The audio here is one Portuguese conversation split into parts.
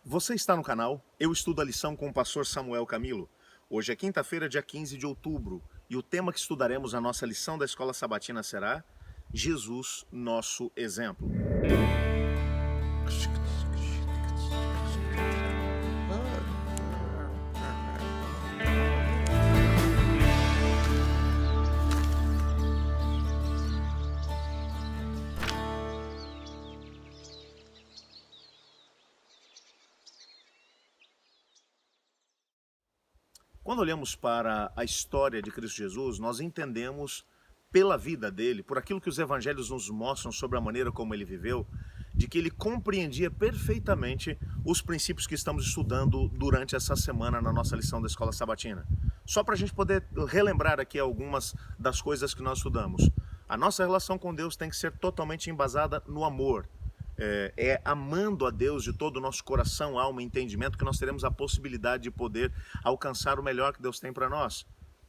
Você está no canal Eu Estudo a Lição com o pastor Samuel Camilo. Hoje é quinta-feira, dia 15 de outubro, e o tema que estudaremos na nossa lição da Escola Sabatina será Jesus, nosso exemplo. Quando olhamos para a história de Cristo Jesus, nós entendemos pela vida dele, por aquilo que os evangelhos nos mostram sobre a maneira como ele viveu, de que ele compreendia perfeitamente os princípios que estamos estudando durante essa semana na nossa lição da Escola Sabatina. Só para a gente poder relembrar aqui algumas das coisas que nós estudamos. A nossa relação com Deus tem que ser totalmente embasada no amor. É amando a Deus de todo o nosso coração, alma e entendimento que nós teremos a possibilidade de poder alcançar o melhor que Deus tem para nós.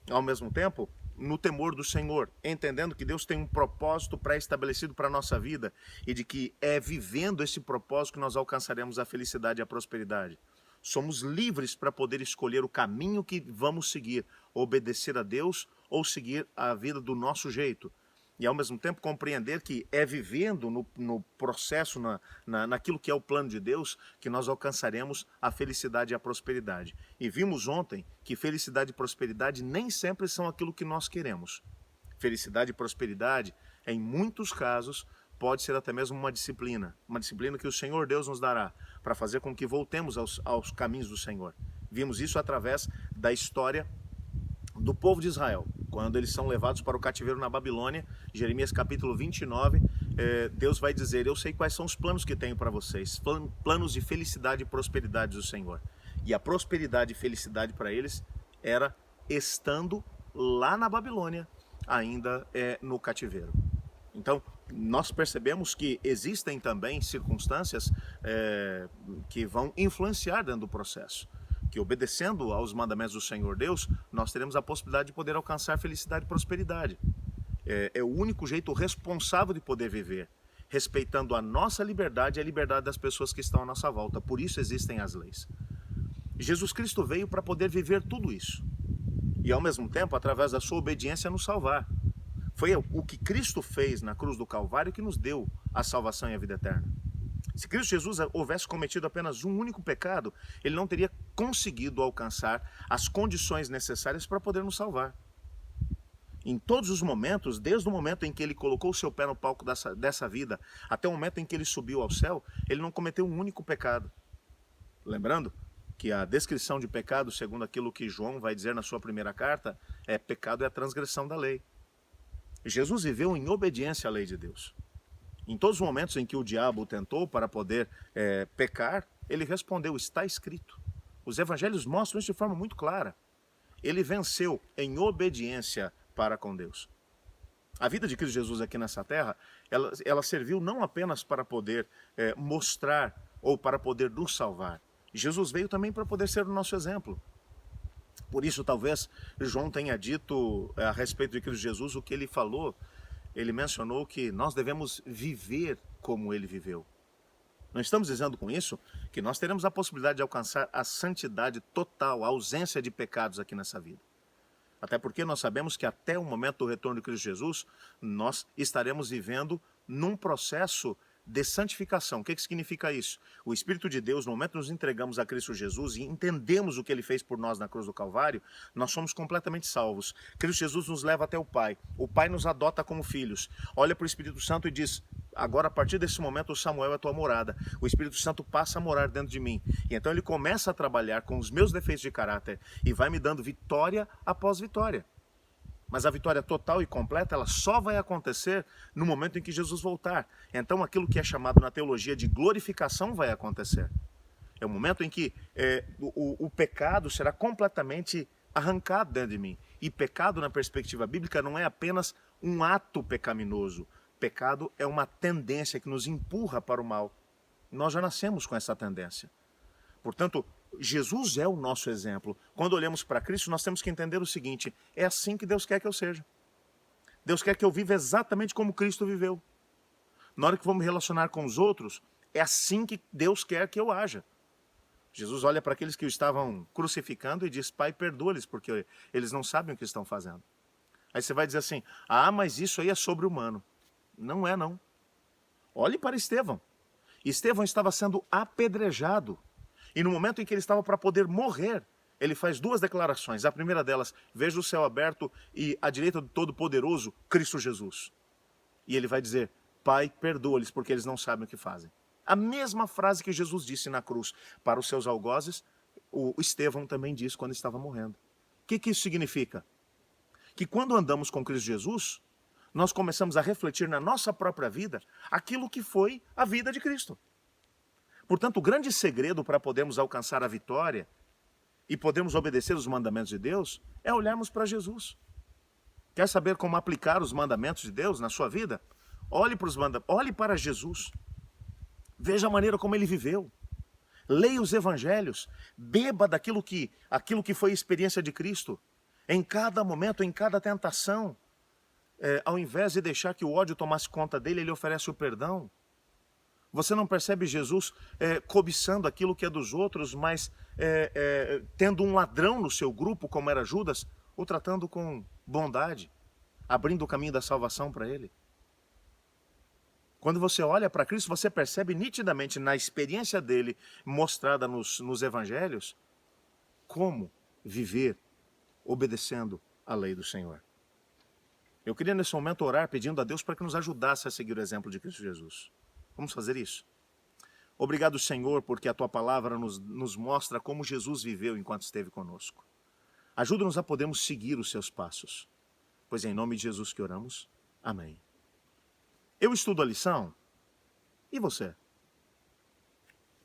Ao mesmo tempo, no temor do Senhor, entendendo que Deus tem um propósito pré-estabelecido para a nossa vida e de que é vivendo esse propósito que nós alcançaremos a felicidade e a prosperidade. Somos livres para poder escolher o caminho que vamos seguir, obedecer a Deus ou seguir a vida do nosso jeito. E ao mesmo tempo compreender que é vivendo no processo, naquilo que é o plano de Deus, que nós alcançaremos a felicidade e a prosperidade. E vimos ontem que felicidade e prosperidade nem sempre são aquilo que nós queremos. Felicidade e prosperidade, em muitos casos, pode ser até mesmo uma disciplina que o Senhor Deus nos dará, para fazer com que voltemos aos caminhos do Senhor. Vimos isso através da história do povo de Israel, quando eles são levados para o cativeiro na Babilônia. Jeremias capítulo 29, Deus vai dizer: eu sei quais são os planos que tenho para vocês, planos de felicidade e prosperidade do Senhor. E a prosperidade e felicidade para eles era estando lá na Babilônia, ainda no cativeiro. Então, nós percebemos que existem também circunstâncias que vão influenciar dentro do processo. Que obedecendo aos mandamentos do Senhor Deus, nós teremos a possibilidade de poder alcançar felicidade e prosperidade. É o único jeito responsável de poder viver, respeitando a nossa liberdade e a liberdade das pessoas que estão à nossa volta. Por isso existem as leis. Jesus Cristo veio para poder viver tudo isso. E ao mesmo tempo, através da sua obediência, nos salvar. Foi o que Cristo fez na cruz do Calvário que nos deu a salvação e a vida eterna. Se Cristo Jesus houvesse cometido apenas um único pecado, ele não teria conseguido alcançar as condições necessárias para poder nos salvar. Em todos os momentos, desde o momento em que ele colocou o seu pé no palco dessa vida, até o momento em que ele subiu ao céu, ele não cometeu um único pecado. Lembrando que a descrição de pecado, segundo aquilo que João vai dizer na sua primeira carta, pecado é a transgressão da lei. Jesus viveu em obediência à lei de Deus. Em todos os momentos em que o diabo o tentou para poder pecar, ele respondeu: está escrito. Os evangelhos mostram isso de forma muito clara. Ele venceu em obediência para com Deus. A vida de Cristo Jesus aqui nessa terra, ela serviu não apenas para poder mostrar ou para poder nos salvar. Jesus veio também para poder ser o nosso exemplo. Por isso, talvez, João tenha dito a respeito de Cristo Jesus o que ele falou. Ele mencionou que nós devemos viver como ele viveu. Não estamos dizendo com isso que nós teremos a possibilidade de alcançar a santidade total, a ausência de pecados aqui nessa vida. Até porque nós sabemos que até o momento do retorno de Cristo Jesus, nós estaremos vivendo num processo de santificação. O que significa isso? O Espírito de Deus, no momento que nos entregamos a Cristo Jesus e entendemos o que ele fez por nós na cruz do Calvário, nós somos completamente salvos. Cristo Jesus nos leva até o Pai nos adota como filhos, olha para o Espírito Santo e diz: agora a partir desse momento o Samuel é a tua morada, o Espírito Santo passa a morar dentro de mim. E então ele começa a trabalhar com os meus defeitos de caráter e vai me dando vitória após vitória. Mas a vitória total e completa, ela só vai acontecer no momento em que Jesus voltar. Então aquilo que é chamado na teologia de glorificação vai acontecer. É o momento em que o pecado será completamente arrancado dentro de mim. E pecado, na perspectiva bíblica, não é apenas um ato pecaminoso. Pecado é uma tendência que nos empurra para o mal. Nós já nascemos com essa tendência. Portanto, Jesus é o nosso exemplo. Quando olhamos para Cristo, nós temos que entender o seguinte: é assim que Deus quer que eu seja. Deus quer que eu viva exatamente como Cristo viveu. Na hora que vou me relacionar com os outros, é assim que Deus quer que eu haja. Jesus olha para aqueles que o estavam crucificando e diz: Pai, perdoa-lhes, porque eles não sabem o que estão fazendo. Aí você vai dizer assim: ah, mas isso aí é sobre-humano. Não é, não. Olhe para Estevão. Estevão estava sendo apedrejado. E no momento em que ele estava para poder morrer, ele faz duas declarações. A primeira delas: veja o céu aberto e à direita do Todo-Poderoso, Cristo Jesus. E ele vai dizer: Pai, perdoa-lhes, porque eles não sabem o que fazem. A mesma frase que Jesus disse na cruz para os seus algozes, o Estevão também disse quando estava morrendo. O que isso significa? Que quando andamos com Cristo Jesus, nós começamos a refletir na nossa própria vida aquilo que foi a vida de Cristo. Portanto, o grande segredo para podermos alcançar a vitória e podermos obedecer os mandamentos de Deus é olharmos para Jesus. Quer saber como aplicar os mandamentos de Deus na sua vida? Olhe para Jesus. Veja a maneira como ele viveu. Leia os evangelhos. Beba aquilo que foi a experiência de Cristo. Em cada momento, em cada tentação, ao invés de deixar que o ódio tomasse conta dele, ele oferece o perdão. Você não percebe Jesus cobiçando aquilo que é dos outros, mas tendo um ladrão no seu grupo, como era Judas, o tratando com bondade, abrindo o caminho da salvação para ele. Quando você olha para Cristo, você percebe nitidamente na experiência dele, mostrada nos evangelhos, como viver obedecendo a lei do Senhor. Eu queria nesse momento orar pedindo a Deus para que nos ajudasse a seguir o exemplo de Cristo Jesus. Vamos fazer isso? Obrigado, Senhor, porque a Tua palavra nos mostra como Jesus viveu enquanto esteve conosco. Ajuda-nos a podermos seguir os Seus passos. Pois é em nome de Jesus que oramos. Amém. Eu estudo a lição. E você?